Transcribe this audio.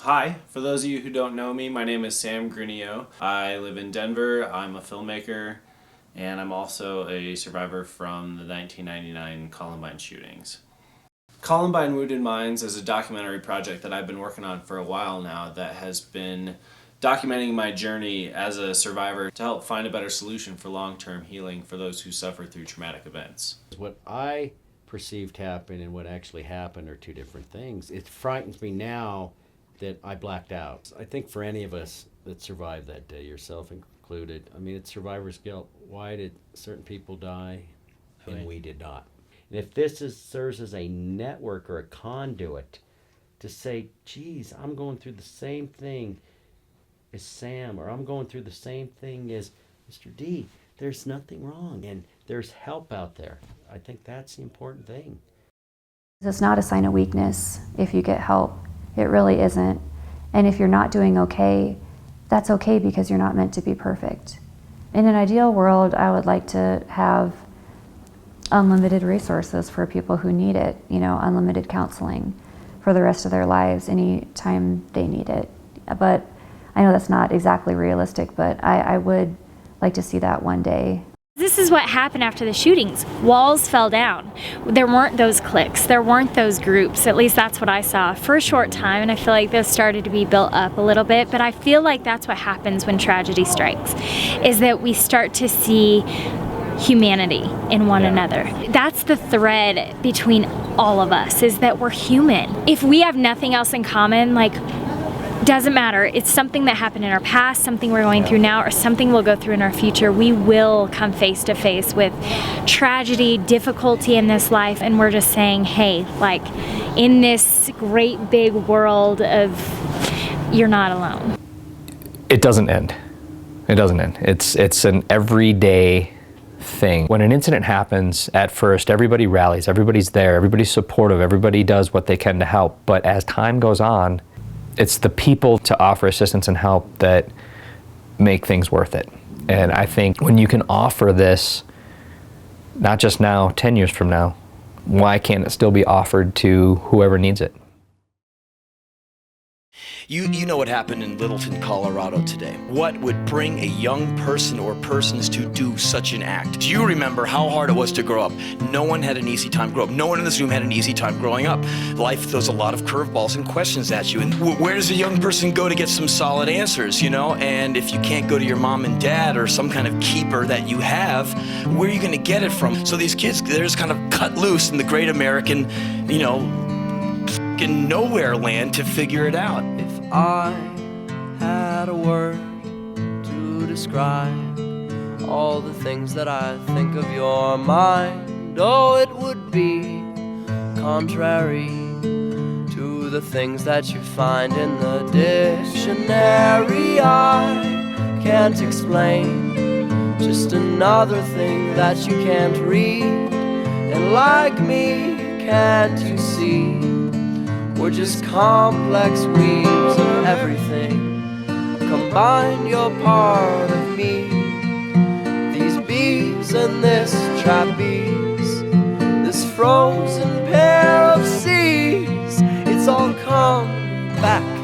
Hi, for those of you who don't know me, my name is Sam Grinio. I live in Denver, I'm a filmmaker, and I'm also a survivor from the 1999 Columbine shootings. Columbine Wounded Minds is a documentary project that I've been working on for a while now that has been documenting my journey as a survivor to help find a better solution for long-term healing for those who suffer through traumatic events. What I perceived happened and what actually happened are two different things. It frightens me now that I blacked out. I think for any of us that survived that day, yourself included, I mean, it's survivor's guilt. Why did certain people die and we did not? And if this serves as a network or a conduit to say, geez, I'm going through the same thing as Sam, or I'm going through the same thing as Mr. D, there's nothing wrong and there's help out there. I think that's the important thing. It's not a sign of weakness if you get help. It really isn't. And if you're not doing okay, that's okay because you're not meant to be perfect. In an ideal world, I would like to have unlimited resources for people who need it, unlimited counseling for the rest of their lives anytime they need it. But I know that's not exactly realistic, but I would like to see that one day. This is what happened after the shootings. Walls fell down. There weren't those cliques. There weren't those groups. At least that's what I saw for a short time, and I feel like this started to be built up a little bit, but I feel like that's what happens when tragedy strikes, is that we start to see humanity in one another. That's the thread between all of us, is that we're human. If we have nothing else in common, doesn't matter. It's something that happened in our past, something we're going through now, or something we'll go through in our future. We will come face to face with tragedy, difficulty in this life, and we're just saying, hey, in this great big world of, you're not alone. It doesn't end. It doesn't end. It's an everyday thing. When an incident happens, at first, everybody rallies, everybody's there, everybody's supportive, everybody does what they can to help. But as time goes on, it's the people to offer assistance and help that make things worth it. And I think when you can offer this, not just now, 10 years from now, why can't it still be offered to whoever needs it? You know what happened in Littleton, Colorado today. What would bring a young person or persons to do such an act? Do you remember how hard it was to grow up? No one had an easy time growing up. No one in this room had an easy time growing up. Life throws a lot of curveballs and questions at you. And where does a young person go to get some solid answers, And if you can't go to your mom and dad or some kind of keeper that you have, where are you going to get it from? So these kids, they're just kind of cut loose in the great American, in nowhere land to figure it out. If I had a word to describe all the things that I think of your mind, it would be contrary to the things that you find in the dictionary. I can't explain, just another thing that you can't read. And like me, can't you see? We're just complex weaves of everything. Combine, you're part of me. These bees and this trapeze, this frozen pair of seas, it's all come back